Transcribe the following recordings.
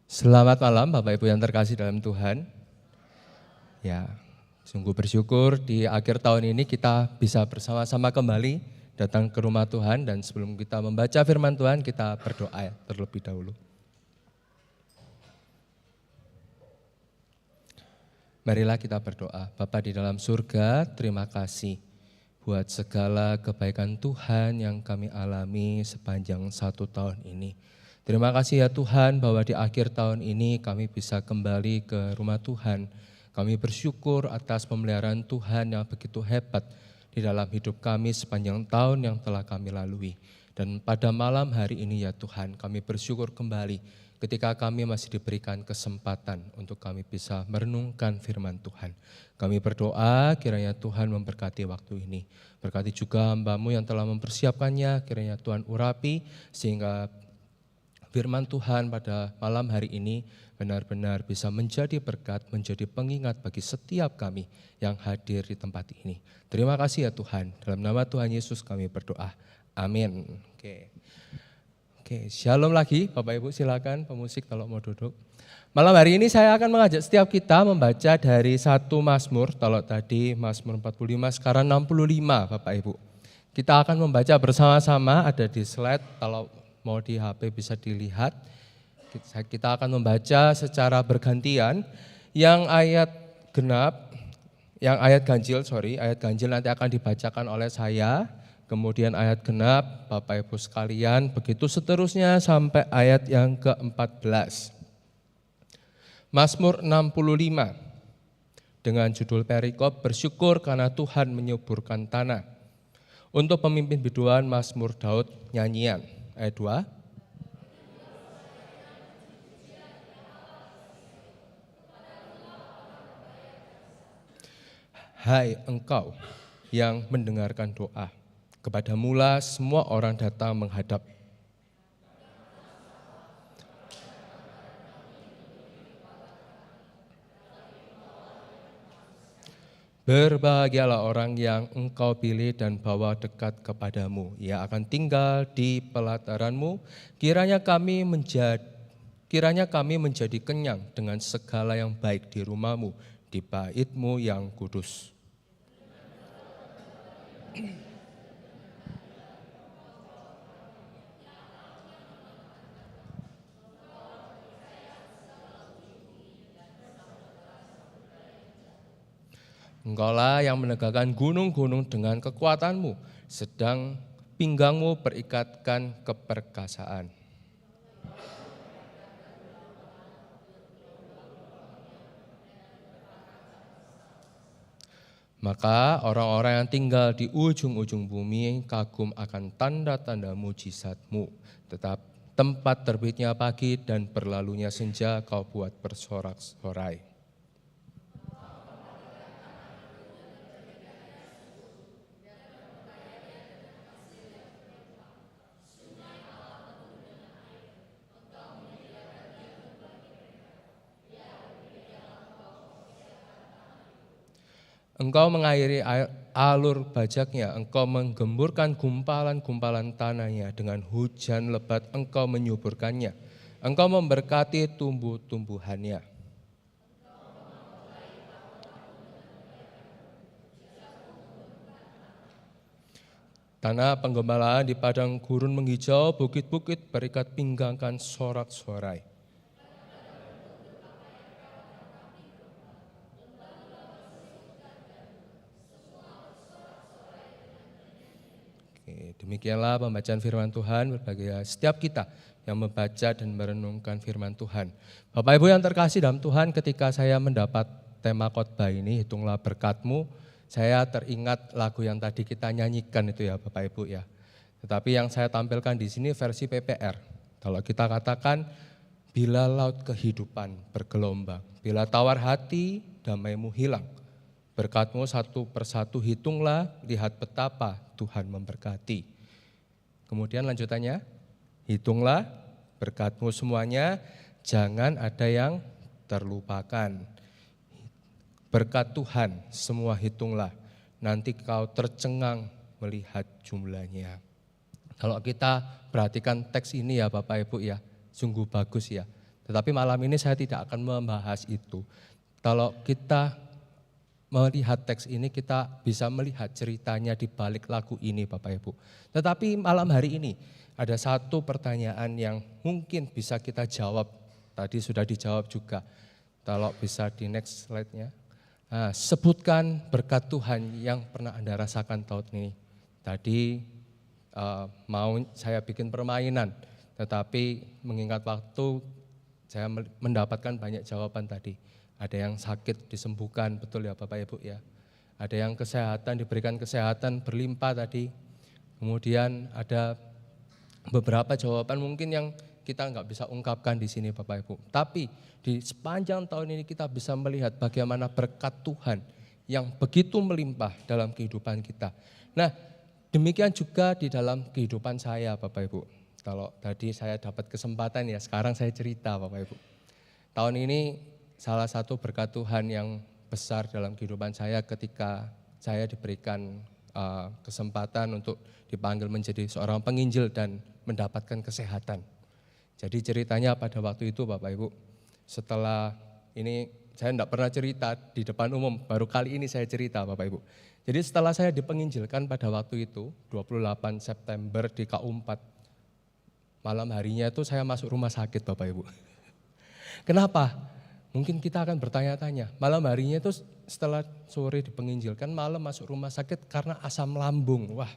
Selamat malam Bapak Ibu yang terkasih dalam Tuhan. Ya, sungguh bersyukur di akhir tahun ini kita bisa bersama-sama kembali datang ke rumah Tuhan, dan sebelum kita membaca firman Tuhan kita berdoa terlebih dahulu. Marilah kita berdoa. Bapa di dalam surga, terima kasih buat segala kebaikan Tuhan yang kami alami sepanjang 1 tahun ini. Terima kasih ya Tuhan bahwa di akhir tahun ini kami bisa kembali ke rumah Tuhan. Kami bersyukur atas pemeliharaan Tuhan yang begitu hebat di dalam hidup kami sepanjang tahun yang telah kami lalui. Dan pada malam hari ini ya Tuhan, kami bersyukur kembali ketika kami masih diberikan kesempatan untuk kami bisa merenungkan firman Tuhan. Kami berdoa kiranya Tuhan memberkati waktu ini. Berkati juga hamba-Mu yang telah mempersiapkannya, kiranya Tuhan urapi sehingga firman Tuhan pada malam hari ini benar-benar bisa menjadi berkat, menjadi pengingat bagi setiap kami yang hadir di tempat ini. Terima kasih ya Tuhan, dalam nama Tuhan Yesus kami berdoa. Amin. Oke, shalom lagi Bapak Ibu, silakan pemusik kalau mau duduk. Malam hari ini saya akan mengajak setiap kita membaca dari 1 Mazmur, kalau tadi Mazmur 45, sekarang 65 Bapak Ibu. Kita akan membaca bersama-sama, ada di slide, kalau mau di HP bisa dilihat. Kita akan membaca secara bergantian. Yang ayat ganjil nanti akan dibacakan oleh saya. Kemudian ayat genap Bapak Ibu sekalian, begitu seterusnya sampai ayat yang ke-14. Mazmur 65 dengan judul perikop bersyukur karena Tuhan menyuburkan tanah. Untuk pemimpin biduan Mazmur Daud nyanyian. Ayat 2. Hai engkau yang mendengarkan doa, kepadamulah semua orang datang menghadap. Berbahagialah orang yang engkau pilih dan bawa dekat kepadamu. Ia akan tinggal di pelataranmu. Kiranya kami menjadi kenyang dengan segala yang baik di rumahmu, di bait-Mu yang kudus. Engkaulah yang menegakkan gunung-gunung dengan kekuatan-Mu, sedang pinggangmu berikatkan keperkasaan. Maka orang-orang yang tinggal di ujung-ujung bumi kagum akan tanda-tanda mujizat-Mu. Tetap tempat terbitnya pagi dan berlalunya senja kau buat bersorak-sorai. Engkau mengairi alur bajaknya, engkau menggemburkan gumpalan-gumpalan tanahnya, dengan hujan lebat engkau menyuburkannya, engkau memberkati tumbuh-tumbuhannya. Tanah penggembalaan di padang gurun menghijau, bukit-bukit berikat pinggangkan sorak-sorai. Demikianlah pembacaan firman Tuhan bagi setiap kita yang membaca dan merenungkan firman Tuhan. Bapak Ibu yang terkasih dalam Tuhan, ketika saya mendapat tema khotbah ini, hitunglah berkat-Mu, saya teringat lagu yang tadi kita nyanyikan itu ya Bapak Ibu ya. Tetapi yang saya tampilkan di sini versi PPR. Kalau kita katakan, bila laut kehidupan bergelombang, bila tawar hati damai-Mu hilang, berkat-Mu satu persatu hitunglah, lihat betapa Tuhan memberkati. Kemudian lanjutannya, hitunglah berkat-Mu semuanya, jangan ada yang terlupakan. Berkat Tuhan semua hitunglah, nanti kau tercengang melihat jumlahnya. Kalau kita perhatikan teks ini ya Bapak Ibu ya, sungguh bagus ya. Tetapi malam ini saya tidak akan membahas itu. Kalau kita melihat teks ini, kita bisa melihat ceritanya di balik lagu ini Bapak Ibu. Tetapi malam hari ini ada satu pertanyaan yang mungkin bisa kita jawab. Tadi sudah dijawab juga. Kalau bisa di next slide-nya. Nah, sebutkan berkat Tuhan yang pernah Anda rasakan tahun ini. Tadi mau saya bikin permainan, tetapi mengingat waktu saya mendapatkan banyak jawaban tadi. Ada yang sakit disembuhkan, betul ya Bapak Ibu ya. Ada yang kesehatan, diberikan kesehatan berlimpah tadi. Kemudian ada beberapa jawaban mungkin yang kita nggak bisa ungkapkan di sini Bapak Ibu. Tapi di sepanjang tahun ini kita bisa melihat bagaimana berkat Tuhan yang begitu melimpah dalam kehidupan kita. Nah, demikian juga di dalam kehidupan saya Bapak Ibu. Kalau tadi saya dapat kesempatan ya, sekarang saya cerita Bapak Ibu. Tahun ini salah satu berkat Tuhan yang besar dalam kehidupan saya ketika saya diberikan kesempatan untuk dipanggil menjadi seorang penginjil dan mendapatkan kesehatan. Jadi ceritanya pada waktu itu Bapak Ibu, setelah ini saya tidak pernah cerita di depan umum, baru kali ini saya cerita Bapak Ibu. Jadi setelah saya dipenginjilkan pada waktu itu, 28 September di KU4, malam harinya itu saya masuk rumah sakit Bapak Ibu. Kenapa? Mungkin kita akan bertanya-tanya, malam harinya itu setelah sore dipenginjilkan, malam masuk rumah sakit karena asam lambung. Wah,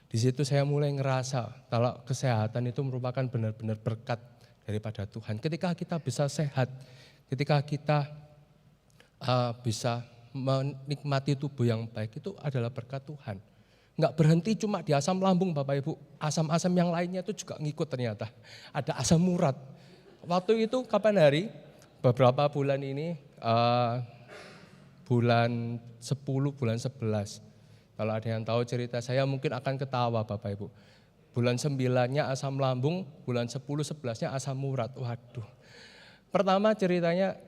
di situ saya mulai ngerasa kalau kesehatan itu merupakan benar-benar berkat daripada Tuhan. Ketika kita bisa sehat, ketika kita bisa menikmati tubuh yang baik, itu adalah berkat Tuhan. Enggak berhenti cuma di asam lambung Bapak Ibu, asam-asam yang lainnya itu juga ngikut ternyata. Ada asam urat. Waktu itu kapan hari? Beberapa bulan ini, bulan 10, bulan 11. Kalau ada yang tahu cerita saya mungkin akan ketawa Bapak Ibu. Bulan 9-nya asam lambung, bulan 10, 11-nya asam urat. Waduh. Pertama ceritanya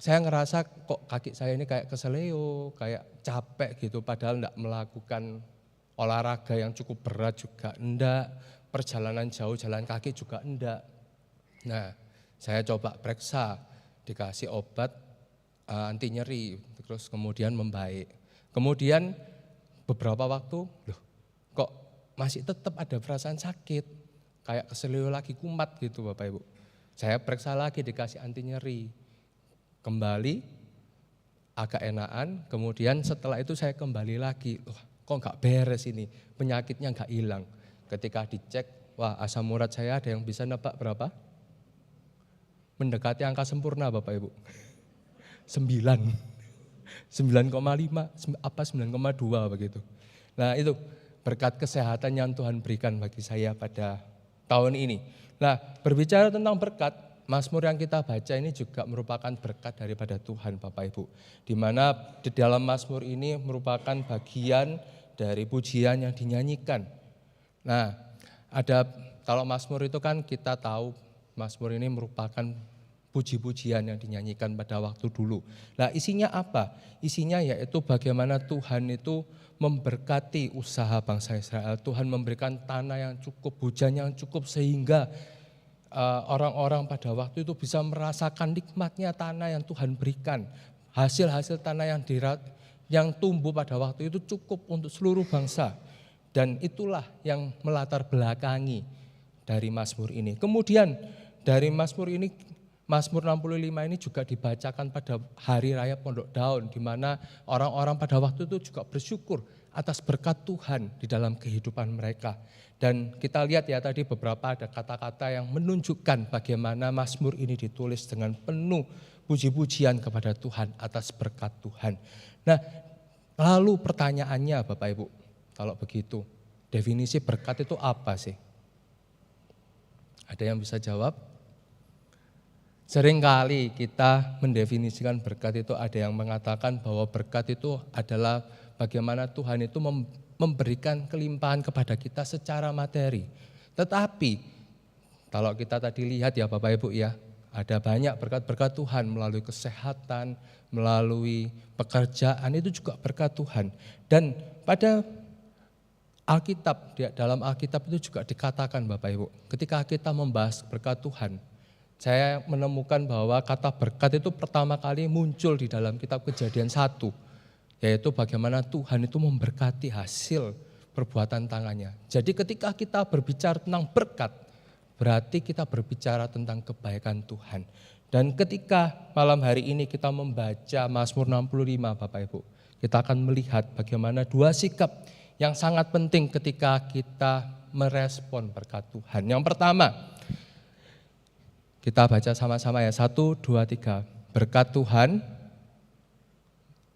saya ngerasa kok kaki saya ini kayak keseleo, kayak capek gitu. Padahal enggak melakukan olahraga yang cukup berat juga enggak. Perjalanan jauh jalan kaki juga enggak. Nah, saya coba periksa, dikasih obat anti nyeri, terus kemudian membaik. Kemudian beberapa waktu, loh kok masih tetap ada perasaan sakit, kayak keseleo lagi, kumat gitu Bapak Ibu. Saya periksa lagi, dikasih anti nyeri, kembali agak enakan, kemudian setelah itu saya kembali lagi, kok nggak beres ini, penyakitnya nggak hilang. Ketika dicek, wah asam urat saya ada yang bisa nebak berapa? Mendekati angka sempurna Bapak Ibu, 9,5 apa 9,2 begitu. Nah itu berkat kesehatan yang Tuhan berikan bagi saya pada tahun ini. Nah berbicara tentang berkat, Mazmur yang kita baca ini juga merupakan berkat daripada Tuhan Bapak Ibu. Di mana di dalam Mazmur ini merupakan bagian dari pujian yang dinyanyikan. Nah ada, kalau Mazmur itu kan kita tahu Mazmur ini merupakan puji-pujian yang dinyanyikan pada waktu dulu. Nah isinya apa? Isinya yaitu bagaimana Tuhan itu memberkati usaha bangsa Israel. Tuhan memberikan tanah yang cukup, hujan yang cukup sehingga orang-orang pada waktu itu bisa merasakan nikmatnya tanah yang Tuhan berikan. Hasil-hasil tanah yang tumbuh pada waktu itu cukup untuk seluruh bangsa. Dan itulah yang melatar belakangi dari Mazmur ini. Kemudian dari Mazmur ini, Mazmur 65 ini juga dibacakan pada hari raya Pondok Daun, di mana orang-orang pada waktu itu juga bersyukur atas berkat Tuhan di dalam kehidupan mereka. Dan kita lihat ya tadi beberapa ada kata-kata yang menunjukkan bagaimana Mazmur ini ditulis dengan penuh puji-pujian kepada Tuhan atas berkat Tuhan. Nah, lalu pertanyaannya Bapak Ibu, kalau begitu, definisi berkat itu apa sih? Ada yang bisa jawab? Seringkali kita mendefinisikan berkat itu, ada yang mengatakan bahwa berkat itu adalah bagaimana Tuhan itu memberikan kelimpahan kepada kita secara materi. Tetapi kalau kita tadi lihat ya Bapak Ibu ya, ada banyak berkat-berkat Tuhan melalui kesehatan, melalui pekerjaan, itu juga berkat Tuhan. Dan pada Alkitab, dalam Alkitab itu juga dikatakan Bapak Ibu, ketika kita membahas berkat Tuhan, saya menemukan bahwa kata berkat itu pertama kali muncul di dalam kitab Kejadian 1, yaitu bagaimana Tuhan itu memberkati hasil perbuatan tangannya. Jadi ketika kita berbicara tentang berkat, berarti kita berbicara tentang kebaikan Tuhan. Dan ketika malam hari ini kita membaca Mazmur 65 Bapak Ibu, kita akan melihat bagaimana dua sikap yang sangat penting ketika kita merespon berkat Tuhan. Yang pertama, kita baca sama-sama ya, 1, 2, 3. Berkat Tuhan.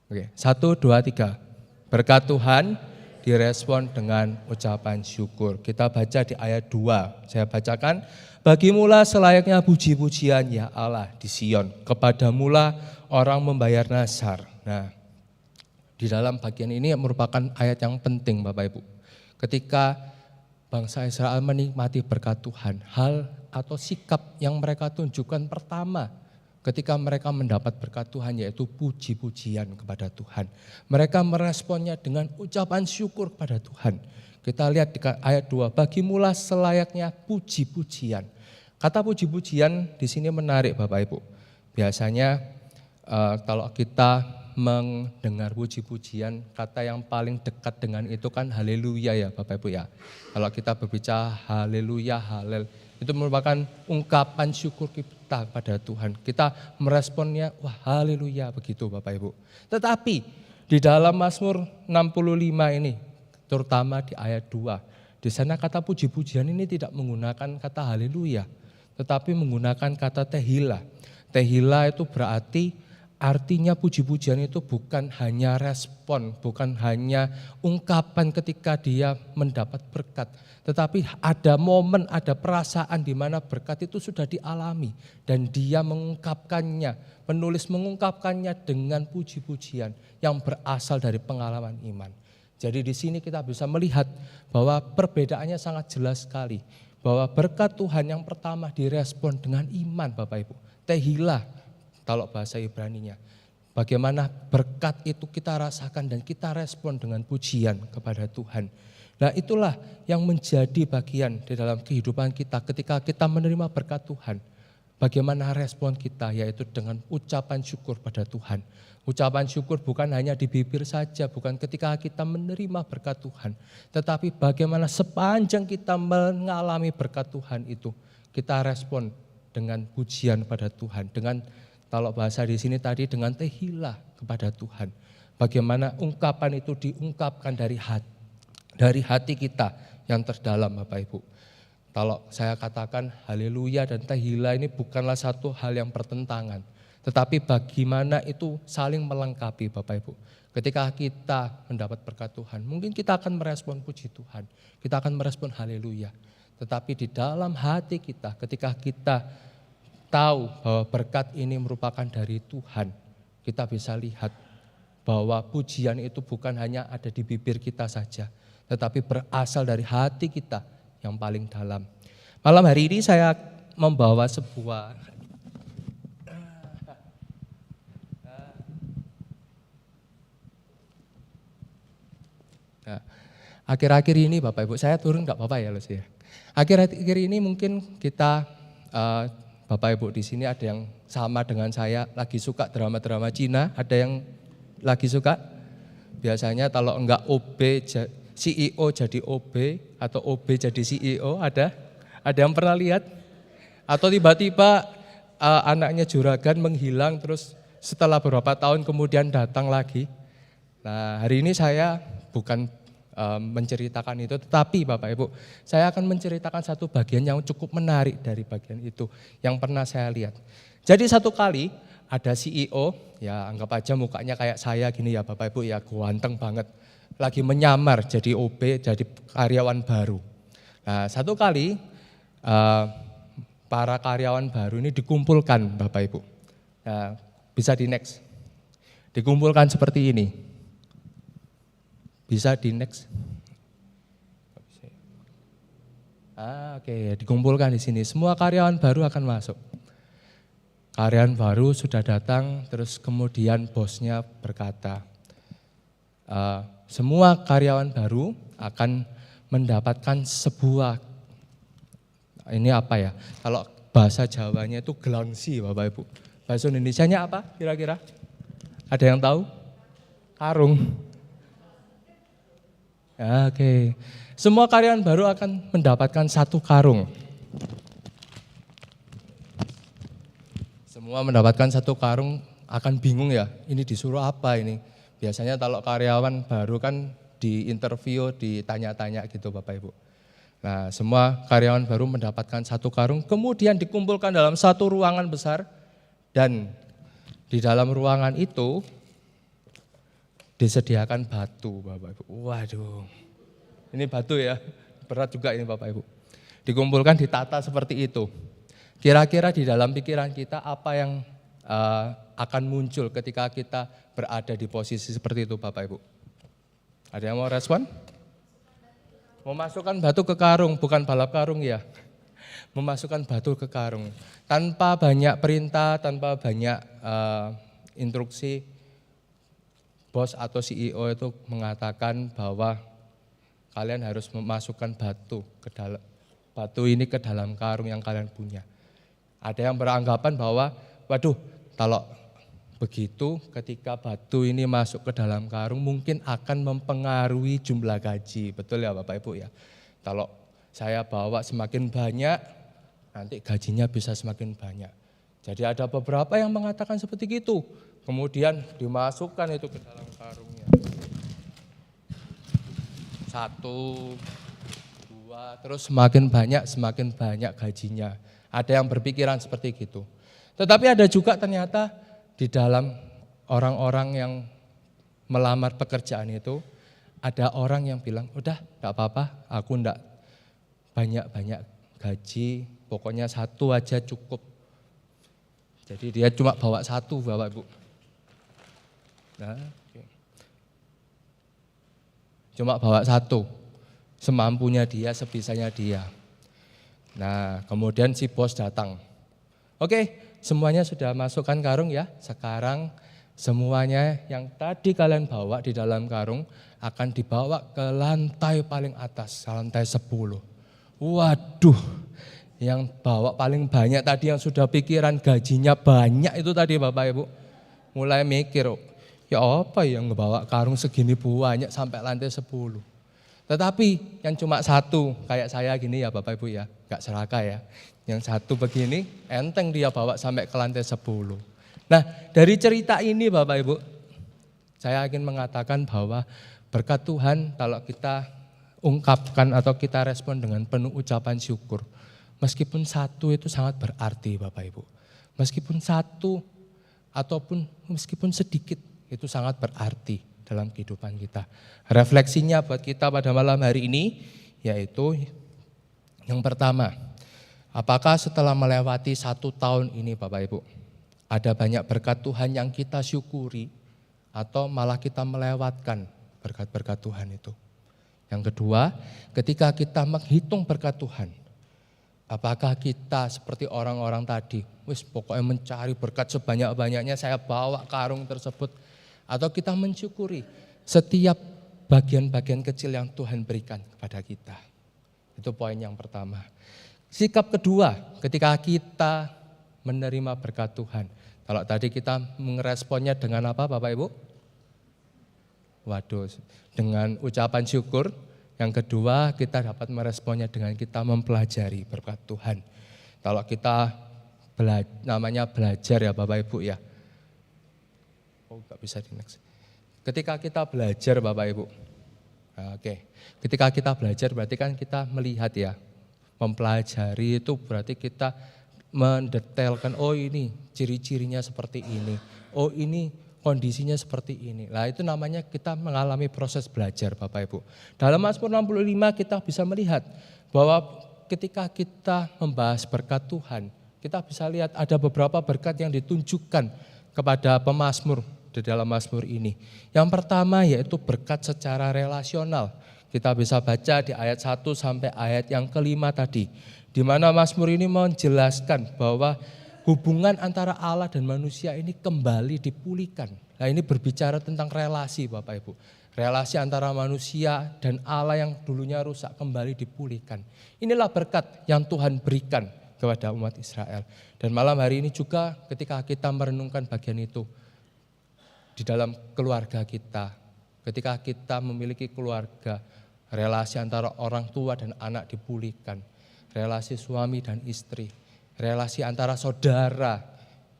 Oke, 1, 2, 3. Berkat Tuhan direspon dengan ucapan syukur. Kita baca di ayat 2. Saya bacakan. Bagimulah selayaknya puji-pujian ya Allah di Sion. Kepadamulah orang membayar nazar. Nah, di dalam bagian ini merupakan ayat yang penting Bapak Ibu. Ketika bangsa Israel menikmati berkat Tuhan, hal atau sikap yang mereka tunjukkan pertama ketika mereka mendapat berkat Tuhan yaitu puji-pujian kepada Tuhan. Mereka meresponnya dengan ucapan syukur kepada Tuhan. Kita lihat di ayat 2, bagimulah selayaknya puji-pujian. Kata puji-pujian di sini menarik Bapak Ibu. Biasanya kalau kita mendengar puji-pujian, kata yang paling dekat dengan itu kan haleluya ya Bapak Ibu ya. Kalau kita berbicara haleluya, halel, itu merupakan ungkapan syukur kita kepada Tuhan. Kita meresponnya, wah haleluya begitu Bapak Ibu. Tetapi di dalam Mazmur 65 ini, terutama di ayat 2, di sana kata puji-pujian ini tidak menggunakan kata haleluya, tetapi menggunakan kata tehila. Tehila itu berarti artinya puji-pujian itu bukan hanya respon, bukan hanya ungkapan ketika dia mendapat berkat. Tetapi ada momen, ada perasaan di mana berkat itu sudah dialami. Dan dia mengungkapkannya, penulis mengungkapkannya dengan puji-pujian yang berasal dari pengalaman iman. Jadi di sini kita bisa melihat bahwa perbedaannya sangat jelas sekali. Bahwa berkat Tuhan yang pertama direspon dengan iman Bapak Ibu. Tehillah. Kalau bahasa Ibraninya, bagaimana berkat itu kita rasakan dan kita respon dengan pujian kepada Tuhan. Nah itulah yang menjadi bagian di dalam kehidupan kita ketika kita menerima berkat Tuhan. Bagaimana respon kita, yaitu dengan ucapan syukur pada Tuhan. Ucapan syukur bukan hanya di bibir saja, bukan ketika kita menerima berkat Tuhan. Tetapi bagaimana sepanjang kita mengalami berkat Tuhan itu, kita respon dengan pujian pada Tuhan, dengan kalau bahasa di sini tadi dengan tehillah kepada Tuhan. Bagaimana ungkapan itu diungkapkan dari hati kita yang terdalam Bapak Ibu. Kalau saya katakan haleluya dan tehillah ini bukanlah satu hal yang bertentangan. Tetapi bagaimana itu saling melengkapi Bapak Ibu. Ketika kita mendapat berkat Tuhan, mungkin kita akan merespon puji Tuhan. Kita akan merespon haleluya. Tetapi di dalam hati kita ketika kita tahu bahwa berkat ini merupakan dari Tuhan, kita bisa lihat bahwa pujian itu bukan hanya ada di bibir kita saja, tetapi berasal dari hati kita yang paling dalam. Malam hari ini saya membawa sebuah akhir-akhir ini Bapak Ibu, saya turun enggak apa-apa ya Lus ya. Akhir-akhir ini mungkin kita Bapak Ibu di sini ada yang sama dengan saya, lagi suka drama-drama Cina, ada yang lagi suka? Biasanya kalau enggak CEO jadi OB atau OB jadi CEO, ada yang pernah lihat? Atau tiba-tiba anaknya juragan menghilang terus setelah beberapa tahun kemudian datang lagi. Nah hari ini saya bukan menceritakan itu, tetapi Bapak Ibu, saya akan menceritakan satu bagian yang cukup menarik dari bagian itu yang pernah saya lihat. Jadi satu kali ada CEO, ya anggap aja mukanya kayak saya gini ya Bapak Ibu ya, ganteng banget, lagi menyamar jadi OB, jadi karyawan baru. Nah satu kali para karyawan baru ini dikumpulkan Bapak Ibu. Nah, bisa di next, dikumpulkan seperti ini. Bisa di next. Oke, dikumpulkan di sini. Semua karyawan baru akan masuk. Karyawan baru sudah datang, terus kemudian bosnya berkata, semua karyawan baru akan mendapatkan sebuah, ini apa ya? Kalau bahasa Jawanya itu gelangsi Bapak Ibu. Bahasa Indonesianya apa kira-kira? Ada yang tahu? Karung. Ya, oke. Semua karyawan baru akan mendapatkan satu karung. Semua mendapatkan satu karung akan bingung ya, ini disuruh apa ini? Biasanya kalau karyawan baru kan di interview, ditanya-tanya gitu Bapak Ibu. Nah, semua karyawan baru mendapatkan satu karung, kemudian dikumpulkan dalam satu ruangan besar, dan di dalam ruangan itu disediakan batu Bapak Ibu. Waduh, ini batu ya, berat juga ini Bapak Ibu. Dikumpulkan, ditata seperti itu. Kira-kira di dalam pikiran kita apa yang akan muncul ketika kita berada di posisi seperti itu Bapak Ibu? Ada yang mau respon? Memasukkan batu ke karung, bukan balap karung ya. Memasukkan batu ke karung. Tanpa banyak perintah, tanpa banyak instruksi, bos atau CEO itu mengatakan bahwa kalian harus memasukkan batu ini ke dalam karung yang kalian punya. Ada yang beranggapan bahwa, waduh, kalau begitu ketika batu ini masuk ke dalam karung mungkin akan mempengaruhi jumlah gaji. Betul ya Bapak Ibu ya. Kalau saya bawa semakin banyak, nanti gajinya bisa semakin banyak. Jadi ada beberapa yang mengatakan seperti itu. Kemudian dimasukkan itu ke dalam karungnya. 1, 2, terus semakin banyak gajinya. Ada yang berpikiran seperti gitu. Tetapi ada juga ternyata di dalam orang-orang yang melamar pekerjaan itu, ada orang yang bilang, udah gak apa-apa, aku enggak banyak-banyak gaji, pokoknya 1 aja cukup. Jadi dia cuma bawa 1 Bapak Ibu. Nah, cuma bawa 1, semampunya dia, sebisanya dia. Nah, kemudian si bos datang. Oke, semuanya sudah masukkan karung ya. Sekarang semuanya yang tadi kalian bawa di dalam karung akan dibawa ke lantai paling atas, lantai 10. Waduh, yang bawa paling banyak tadi yang sudah pikiran gajinya banyak itu tadi Bapak Ibu. Mulai mikir, ya apa yang ngebawa karung segini banyak sampai lantai 10. Tetapi yang cuma 1 kayak saya gini ya Bapak Ibu ya, gak serakah ya. Yang 1 begini enteng dia bawa sampai ke lantai 10. Nah dari cerita ini Bapak Ibu, saya ingin mengatakan bahwa berkat Tuhan kalau kita ungkapkan atau kita respon dengan penuh ucapan syukur. Meskipun 1 itu sangat berarti Bapak Ibu. Meskipun 1 ataupun meskipun sedikit itu sangat berarti dalam kehidupan kita. Refleksinya buat kita pada malam hari ini yaitu yang pertama, apakah setelah melewati 1 tahun ini Bapak Ibu, ada banyak berkat Tuhan yang kita syukuri atau malah kita melewatkan berkat-berkat Tuhan itu. Yang kedua, ketika kita menghitung berkat Tuhan, apakah kita seperti orang-orang tadi, pokoknya mencari berkat sebanyak-banyaknya saya bawa karung tersebut, atau kita mensyukuri setiap bagian-bagian kecil yang Tuhan berikan kepada kita. Itu poin yang pertama. Sikap kedua, ketika kita menerima berkat Tuhan. Kalau tadi kita meresponnya dengan apa Bapak Ibu? Waduh, dengan ucapan syukur. Yang kedua, kita dapat meresponnya dengan kita mempelajari berkat Tuhan. Kalau kita namanya belajar ya Bapak Ibu ya. Oh, gak bisa di next. Ketika kita belajar Bapak Ibu, ketika kita belajar berarti kan kita melihat ya, mempelajari itu berarti kita mendetailkan, oh ini ciri-cirinya seperti ini, oh ini kondisinya seperti ini. Nah itu namanya kita mengalami proses belajar Bapak Ibu. Dalam Mazmur 65 kita bisa melihat bahwa ketika kita membahas berkat Tuhan, kita bisa lihat ada beberapa berkat yang ditunjukkan kepada pemazmur di dalam Mazmur ini. Yang pertama yaitu berkat secara relasional. Kita bisa baca di ayat 1 sampai ayat yang kelima tadi. Di mana Mazmur ini menjelaskan bahwa hubungan antara Allah dan manusia ini kembali dipulihkan. Nah ini berbicara tentang relasi Bapak Ibu. Relasi antara manusia dan Allah yang dulunya rusak kembali dipulihkan. Inilah berkat yang Tuhan berikan kepada umat Israel. Dan malam hari ini juga ketika kita merenungkan bagian itu di dalam keluarga kita, ketika kita memiliki keluarga, relasi antara orang tua dan anak dipulihkan, relasi suami dan istri, relasi antara saudara,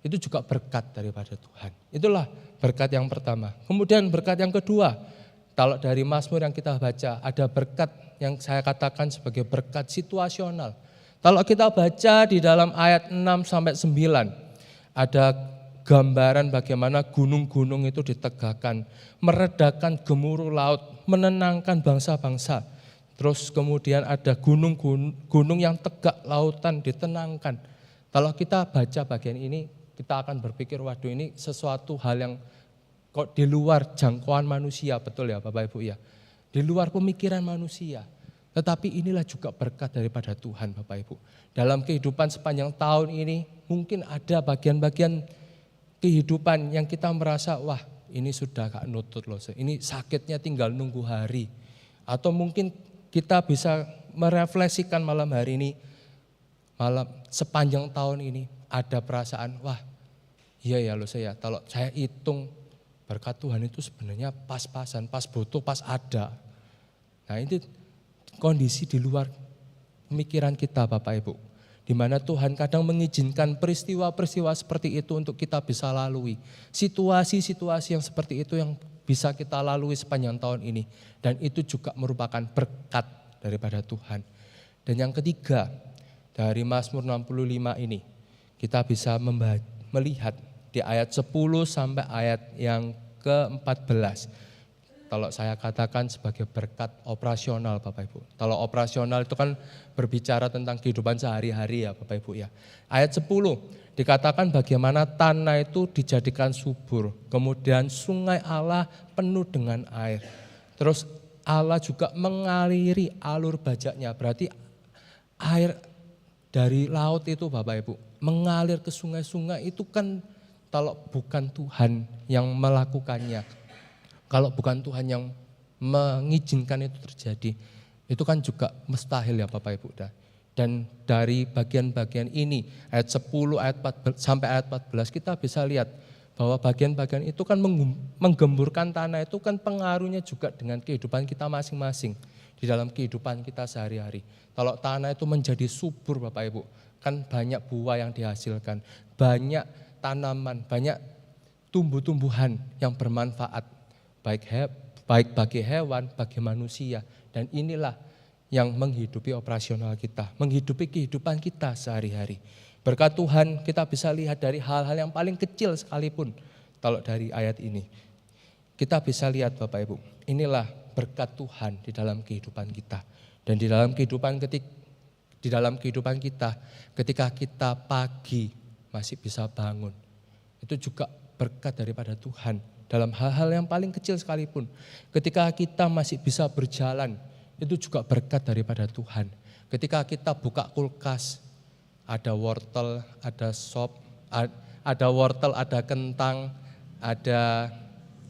itu juga berkat daripada Tuhan. Itulah berkat yang pertama. Kemudian berkat yang kedua, kalau dari Mazmur yang kita baca, ada berkat yang saya katakan sebagai berkat situasional. Kalau kita baca di dalam ayat 6 sampai 9, ada gambaran bagaimana gunung-gunung itu ditegakkan, meredakan gemuruh laut, menenangkan bangsa-bangsa. Terus kemudian ada gunung yang tegak, lautan ditenangkan. Kalau kita baca bagian ini, kita akan berpikir, waduh ini sesuatu hal yang kok di luar jangkauan manusia, betul ya Bapak Ibu ya. Di luar pemikiran manusia. Tetapi inilah juga berkat daripada Tuhan Bapak Ibu. Dalam kehidupan sepanjang tahun ini mungkin ada bagian-bagian kehidupan yang kita merasa wah ini sudah gak nutut loh. Ini sakitnya tinggal nunggu hari. Atau mungkin kita bisa merefleksikan malam hari ini, malam sepanjang tahun ini ada perasaan wah iya ya loh saya. Kalau saya hitung berkat Tuhan itu sebenarnya pas-pasan, pas butuh, pas ada. Nah ini kondisi di luar pemikiran kita Bapak Ibu. Di mana Tuhan kadang mengizinkan peristiwa-peristiwa seperti itu untuk kita bisa lalui. Situasi-situasi yang seperti itu yang bisa kita lalui sepanjang tahun ini. Dan itu juga merupakan berkat daripada Tuhan. Dan yang ketiga, dari Mazmur 65 ini, kita bisa melihat di ayat 10 sampai ayat yang ke-14. Kalau saya katakan sebagai berkat operasional Bapak Ibu. Kalau operasional itu kan berbicara tentang kehidupan sehari-hari ya Bapak Ibu ya. Ayat 10 dikatakan bagaimana tanah itu dijadikan subur. Kemudian sungai Allah penuh dengan air. Terus Allah juga mengaliri alur bajaknya. Berarti air dari laut itu Bapak Ibu mengalir ke sungai-sungai itu kan kalau bukan Tuhan yang melakukannya, kalau bukan Tuhan yang mengizinkan itu terjadi, itu kan juga mustahil ya Bapak Ibu. Dan dari bagian-bagian ini, ayat 10 sampai ayat 14 kita bisa lihat bahwa bagian-bagian itu kan menggemburkan tanah itu kan pengaruhnya juga dengan kehidupan kita masing-masing. Di dalam kehidupan kita sehari-hari. Kalau tanah itu menjadi subur Bapak Ibu, kan banyak buah yang dihasilkan, banyak tanaman, banyak tumbuh-tumbuhan yang bermanfaat, baik bagi hewan, bagi manusia. Dan inilah yang menghidupi operasional kita, menghidupi kehidupan kita sehari-hari. Berkat Tuhan kita bisa lihat dari hal-hal yang paling kecil sekalipun. Kalau dari ayat ini, kita bisa lihat Bapak Ibu, inilah berkat Tuhan di dalam kehidupan kita. Dan di dalam kehidupan kita, ketika kita pagi masih bisa bangun, itu juga berkat daripada Tuhan dalam hal-hal yang paling kecil sekalipun. Ketika kita masih bisa berjalan, itu juga berkat daripada Tuhan. Ketika kita buka kulkas, ada wortel, ada sop, ada kentang, ada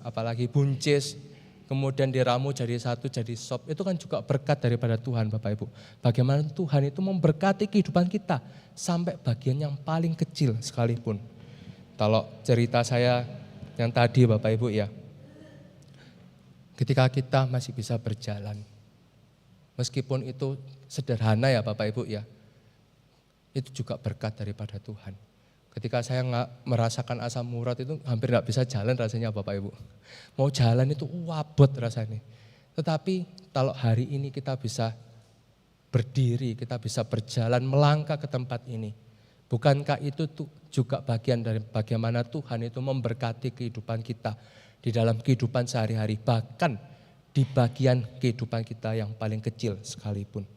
apalagi buncis, kemudian diramu jadi satu jadi sop, itu kan juga berkat daripada Tuhan Bapak Ibu. Bagaimana Tuhan itu memberkati kehidupan kita sampai bagian yang paling kecil sekalipun. Kalau cerita saya yang tadi Bapak Ibu ya, ketika kita masih bisa berjalan, meskipun itu sederhana ya Bapak Ibu ya, itu juga berkat daripada Tuhan. Ketika saya merasakan asam urat itu hampir gak bisa jalan rasanya Bapak Ibu. Mau jalan itu wabot rasanya. Tetapi kalau hari ini kita bisa berdiri, kita bisa berjalan melangkah ke tempat ini. Bukankah itu juga bagian dari bagaimana Tuhan itu memberkati kehidupan kita di dalam kehidupan sehari-hari. Bahkan di bagian kehidupan kita yang paling kecil sekalipun.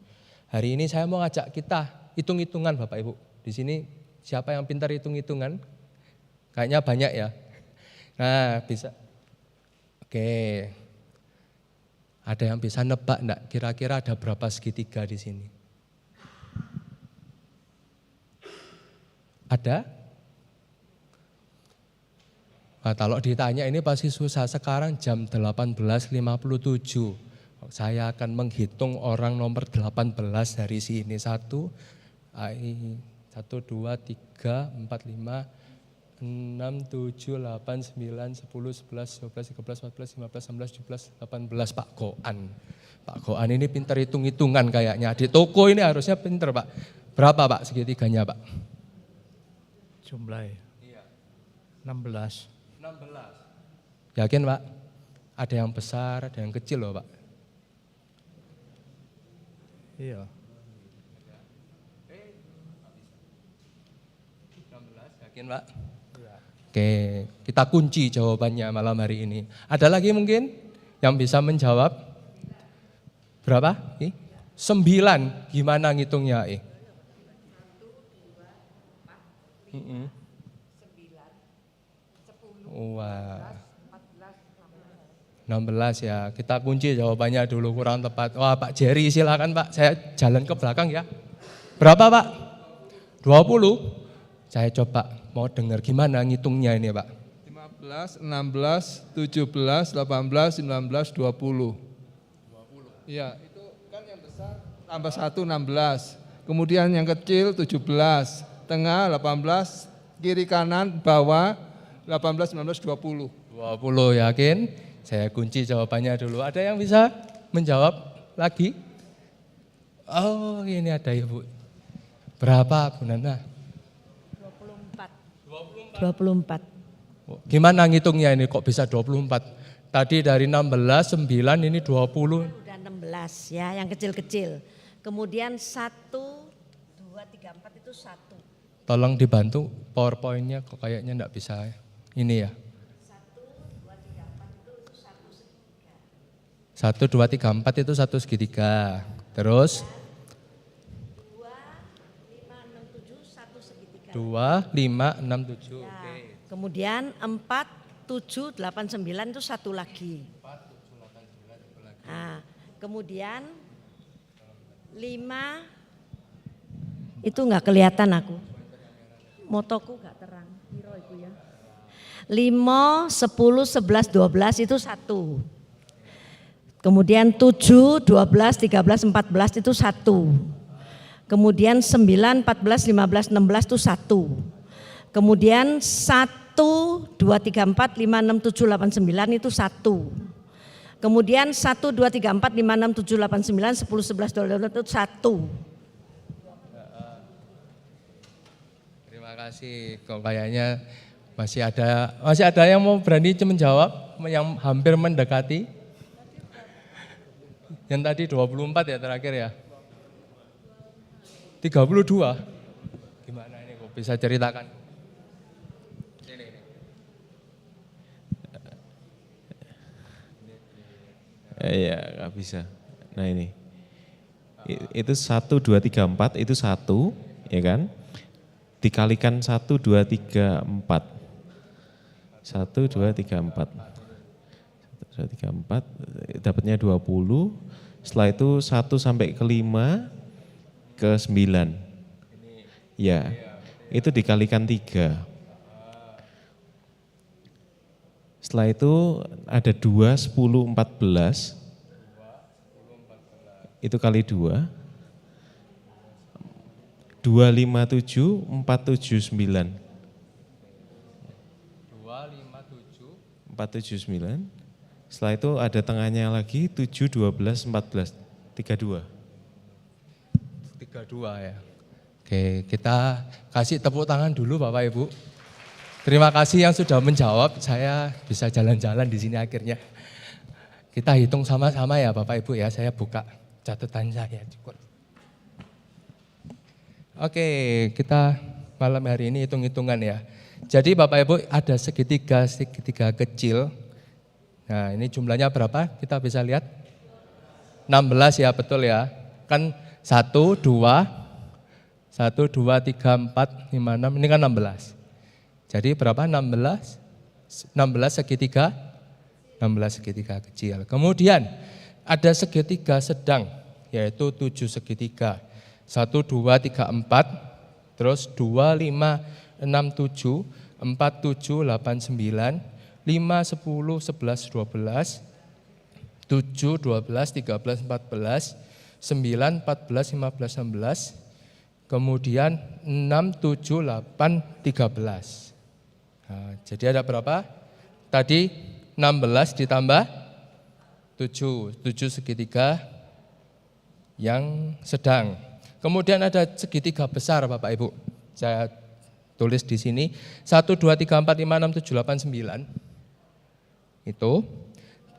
Hari ini saya mau ngajak kita hitung-hitungan Bapak Ibu. Di sini siapa yang pintar hitung-hitungan? Kayaknya banyak ya. Nah bisa. Oke. Ada yang bisa nebak enggak? Kira-kira ada berapa segitiga di sini? Ada? Nah, kalau ditanya ini pasti susah. Sekarang jam 18.57. Saya akan menghitung orang nomor 18 dari sini. 1, 1, 2, 3, 4, 5, 6, 7, 8, 9, 10, 11, 12, 13, 14, 15, 16, 17, 18. Pak Goan. Pak Goan ini pinter hitung-hitungan kayaknya. Di toko ini harusnya pinter Pak. Berapa Pak segitiganya Pak? Jumlahnya? Iya. 16. 16. Yakin Pak? Ada yang besar, ada yang kecil loh Pak. Iya. 16, yakin Pak? Oke, kita kunci jawabannya malam hari ini. Ada lagi mungkin yang bisa menjawab? Berapa? 9. Gimana ngitungnya? 1, 2, 4, 5, 9, 10, Wah, 14, 16 ya. Kita kunci jawabannya dulu, kurang tepat. Wah, Pak Jerry silakan Pak. Saya jalan ke belakang ya. Berapa Pak? 20. Saya coba mau dengar gimana ngitungnya ini Pak. 15, 16, 17, 18, 19, 20. Iya, itu kan yang besar tambah 1, 16. Kemudian yang kecil 17, tengah 18, kiri kanan bawah 18, 19, 20. 20 yakin? Saya kunci jawabannya dulu. Ada yang bisa menjawab lagi? Oh, ini ada Ibu. Berapa Bu Nana? 24. Gimana ngitungnya ini kok bisa 24? Tadi dari 16, 9, ini 20. Udah 16 ya, yang kecil-kecil. Kemudian 1, 2, 3, 4 itu 1. Tolong dibantu PowerPoint-nya kok kayaknya enggak bisa. Ini ya. 1, 2, 3, 4 itu 1 segitiga. Terus 2, 5, 6, 7. Ya. Kemudian 4, 7, 8, 9 itu 1 lagi. Nah, kemudian 5 itu enggak kelihatan aku. Motoku enggak terang. Piro itu ya. 5, 10, 11, 12 itu 1. Kemudian 7, 12, 13, 14 itu 1. Kemudian 9, 14, 15, 16 itu 1. Kemudian 1, 2, 3, 4, 5, 6, 7, 8, 9 itu 1. Kemudian 1, 2, 3, 4, 5, 6, 7, 8, 9, 10, 11, 12 itu 1. terima kasih. Kok kayaknya masih ada yang mau berani menjawab yang hampir mendekati. Yang tadi 24 ya terakhir ya. 32. Gimana ini kok bisa ceritakan? Ini. Iya, nggak bisa. Nah ini. Itu 1, 2, 3, 4 itu 1, ya kan? Dikalikan 1, 2, 3, 4. 1, 2, 3, 4. 1, 2, 3, 4, dapatnya 20. Setelah itu 1 sampai ke 5 ke 9. Ya, itu dikalikan 3. Setelah itu ada 2, 10, 14. Itu kali 2. 2, 5, 7, 4, 7, 9. 2, 5, 7. 4, 7, 9. Setelah itu ada tengahnya lagi 7, 12, 14. 32. 32 ya. Oke, kita kasih tepuk tangan dulu Bapak Ibu. Terima kasih yang sudah menjawab. Saya bisa jalan-jalan di sini akhirnya. Kita hitung sama-sama ya Bapak Ibu ya. Saya buka catatan saya. Oke, kita malam hari ini hitung-hitungan ya. Jadi Bapak Ibu ada segitiga kecil. Nah ini jumlahnya berapa? Kita bisa lihat. 16 ya betul ya. Kan 1, 2, 3, 4, 5, 6, ini kan 16. Jadi berapa 16? 16 segitiga? 16 segitiga kecil. Kemudian ada segitiga sedang, yaitu 7 segitiga. 1, 2, 3, 4, terus 2, 5, 6, 7, 4, 7, 8, 9, 5, 10, 11, 12, 7, 12, 13, 14, 9, 14, 15, 16, kemudian 6, 7, 8, 13. Nah, jadi ada berapa? Tadi 16 ditambah 7, 7 segitiga yang sedang. Kemudian ada segitiga besar Bapak Ibu. Saya tulis di sini 1, 2, 3, 4, 5, 6, 7, 8, 9. Itu.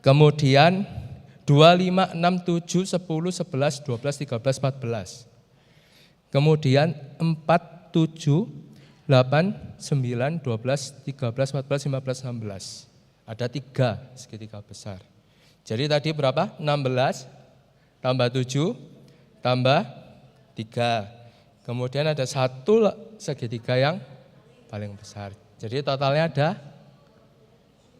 Kemudian 2, 5, 6, 7, 10, 11, 12, 13, 14. Kemudian 4, 7, 8, 9, 12, 13, 14, 15, 16. Ada 3 segitiga besar. Jadi tadi berapa? 16 tambah 7 tambah 3. Kemudian ada 1 segitiga yang paling besar. Jadi totalnya ada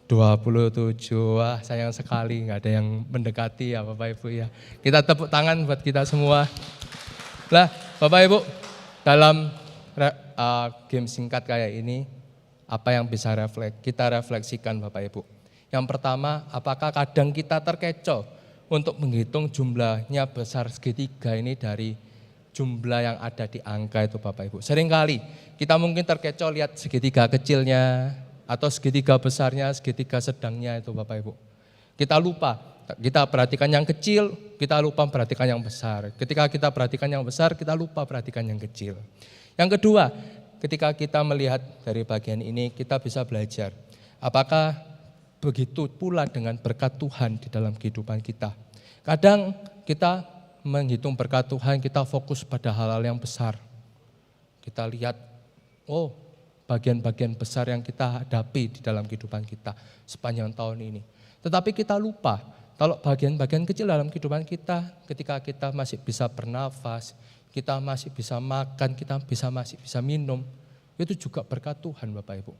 27. Wah, sayang sekali nggak ada yang mendekati ya Bapak Ibu ya. Kita tepuk tangan buat kita semua. Lah, Bapak Ibu, dalam game singkat kayak ini, apa yang bisa kita refleksikan Bapak Ibu? Yang pertama, apakah kadang kita terkecoh untuk menghitung jumlahnya besar segitiga ini dari jumlah yang ada di angka itu Bapak Ibu. Seringkali kita mungkin terkecoh lihat segitiga kecilnya atau segitiga besarnya, segitiga sedangnya itu Bapak Ibu. Kita lupa, kita perhatikan yang kecil, kita lupa perhatikan yang besar. Ketika kita perhatikan yang besar, kita lupa perhatikan yang kecil. Yang kedua, ketika kita melihat dari bagian ini, kita bisa belajar. Apakah begitu pula dengan berkat Tuhan di dalam kehidupan kita? Kadang kita menghitung berkat Tuhan, kita fokus pada hal-hal yang besar. Kita lihat, oh bagian-bagian besar yang kita hadapi di dalam kehidupan kita sepanjang tahun ini. Tetapi kita lupa, kalau bagian-bagian kecil dalam kehidupan kita, ketika kita masih bisa bernafas, kita masih bisa makan, kita masih bisa minum, itu juga berkat Tuhan Bapak Ibu.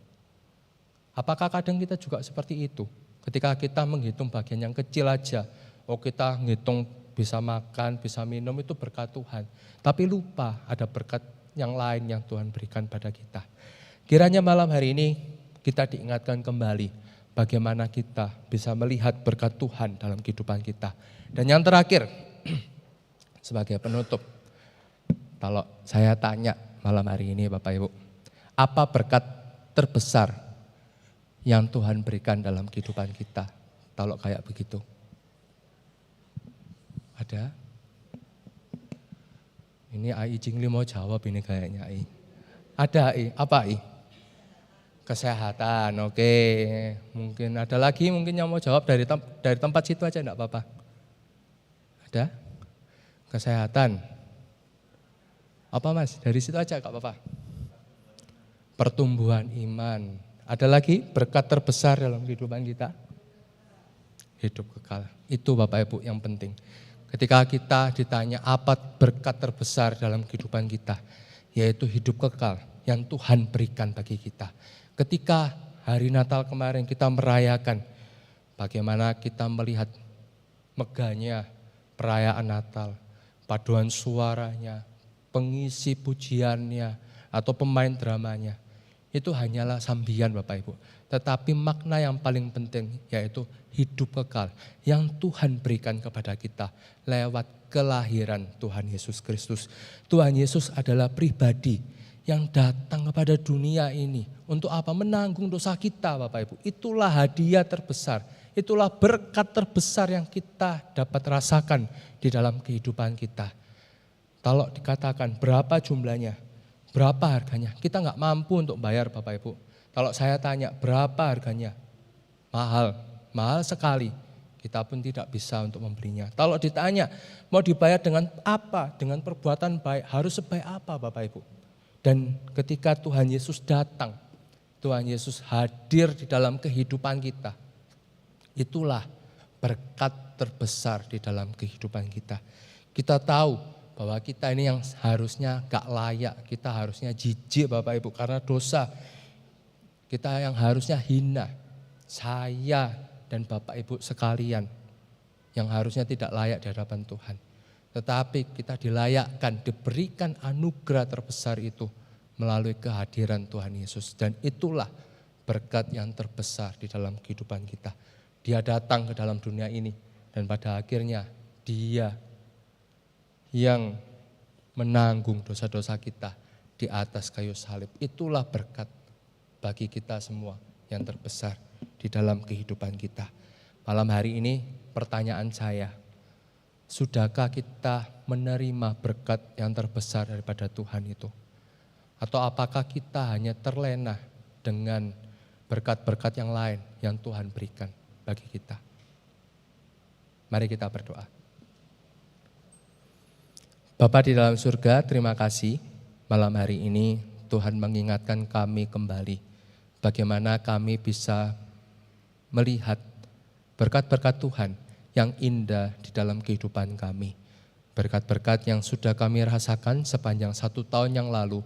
Apakah kadang kita juga seperti itu? Ketika kita menghitung bagian yang kecil aja, oh kita ngitung bisa makan, bisa minum, itu berkat Tuhan. Tapi lupa ada berkat yang lain yang Tuhan berikan pada kita. Kiranya malam hari ini kita diingatkan kembali bagaimana kita bisa melihat berkat Tuhan dalam kehidupan kita. Dan yang terakhir, sebagai penutup, kalau saya tanya malam hari ini Bapak Ibu, apa berkat terbesar yang Tuhan berikan dalam kehidupan kita? Kalau kayak begitu. Ada? Ini Ai Jingli mau jawab ini kayaknya Ai. Ada Ai, apa Ai? Kesehatan, oke. Mungkin ada lagi mungkin yang mau jawab dari tempat situ aja enggak apa-apa. Ada? Kesehatan. Apa Mas? Dari situ aja enggak apa-apa. Pertumbuhan iman. Ada lagi berkat terbesar dalam kehidupan kita? Hidup kekal. Itu Bapak Ibu yang penting. Ketika kita ditanya apa berkat terbesar dalam kehidupan kita, yaitu hidup kekal yang Tuhan berikan bagi kita. Ketika hari Natal kemarin kita merayakan bagaimana kita melihat megahnya perayaan Natal, paduan suaranya, pengisi pujiannya, atau pemain dramanya, itu hanyalah sambian Bapak Ibu. Tetapi makna yang paling penting yaitu hidup kekal yang Tuhan berikan kepada kita lewat kelahiran Tuhan Yesus Kristus. Tuhan Yesus adalah pribadi yang datang kepada dunia ini untuk apa? Menanggung dosa kita Bapak Ibu. Itulah hadiah terbesar, itulah berkat terbesar yang kita dapat rasakan di dalam kehidupan kita. Kalau dikatakan berapa jumlahnya, berapa harganya, kita nggak mampu untuk bayar Bapak Ibu. Kalau saya tanya berapa harganya, mahal sekali. Kita pun tidak bisa untuk membelinya. Kalau ditanya mau dibayar dengan apa, dengan perbuatan baik, harus sebaik apa Bapak Ibu. Dan ketika Tuhan Yesus datang, Tuhan Yesus hadir di dalam kehidupan kita. Itulah berkat terbesar di dalam kehidupan kita. Kita tahu bahwa kita ini yang harusnya gak layak, kita harusnya jijik Bapak Ibu karena dosa. Kita yang harusnya hina, saya dan Bapak Ibu sekalian yang harusnya tidak layak di hadapan Tuhan. Tetapi kita dilayakkan, diberikan anugerah terbesar itu melalui kehadiran Tuhan Yesus. Dan itulah berkat yang terbesar di dalam kehidupan kita. Dia datang ke dalam dunia ini dan pada akhirnya Dia yang menanggung dosa-dosa kita di atas kayu salib. Itulah berkat bagi kita semua yang terbesar di dalam kehidupan kita. Malam hari ini pertanyaan saya, sudahkah kita menerima berkat yang terbesar daripada Tuhan itu? Atau apakah kita hanya terlena dengan berkat-berkat yang lain yang Tuhan berikan bagi kita? Mari kita berdoa. Bapa di dalam surga, terima kasih malam hari ini Tuhan mengingatkan kami kembali bagaimana kami bisa melihat berkat-berkat Tuhan yang indah di dalam kehidupan kami. Berkat-berkat yang sudah kami rasakan sepanjang 1 tahun yang lalu,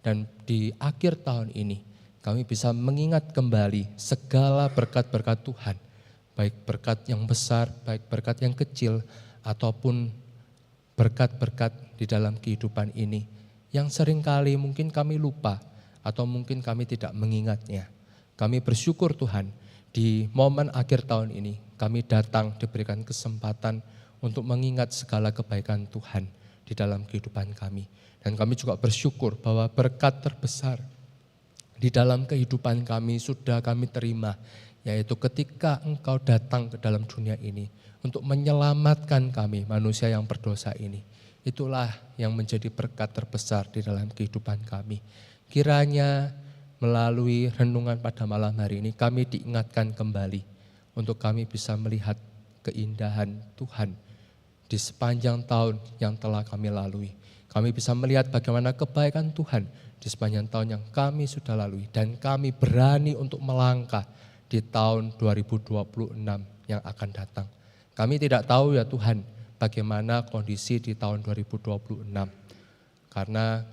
dan di akhir tahun ini kami bisa mengingat kembali segala berkat-berkat Tuhan, baik berkat yang besar, baik berkat yang kecil, ataupun berkat-berkat di dalam kehidupan ini yang seringkali mungkin kami lupa atau mungkin kami tidak mengingatnya. Kami bersyukur Tuhan, di momen akhir tahun ini kami datang diberikan kesempatan untuk mengingat segala kebaikan Tuhan di dalam kehidupan kami. Dan kami juga bersyukur bahwa berkat terbesar di dalam kehidupan kami sudah kami terima, yaitu ketika Engkau datang ke dalam dunia ini untuk menyelamatkan kami manusia yang berdosa ini. Itulah yang menjadi berkat terbesar di dalam kehidupan kami. Kiranya melalui renungan pada malam hari ini kami diingatkan kembali untuk kami bisa melihat keindahan Tuhan di sepanjang tahun yang telah kami lalui. Kami bisa melihat bagaimana kebaikan Tuhan di sepanjang tahun yang kami sudah lalui, dan kami berani untuk melangkah di tahun 2026 yang akan datang. Kami tidak tahu ya Tuhan bagaimana kondisi di tahun 2026, karena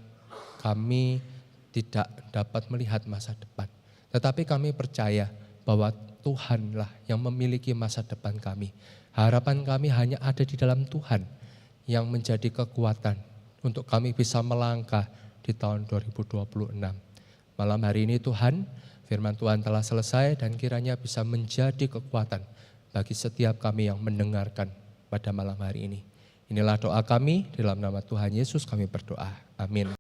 kami tidak dapat melihat masa depan. Tetapi kami percaya bahwa Tuhanlah yang memiliki masa depan kami. Harapan kami hanya ada di dalam Tuhan yang menjadi kekuatan untuk kami bisa melangkah di tahun 2026. Malam hari ini Tuhan, firman Tuhan telah selesai dan kiranya bisa menjadi kekuatan bagi setiap kami yang mendengarkan pada malam hari ini. Inilah doa kami, dalam nama Tuhan Yesus kami berdoa. Amin.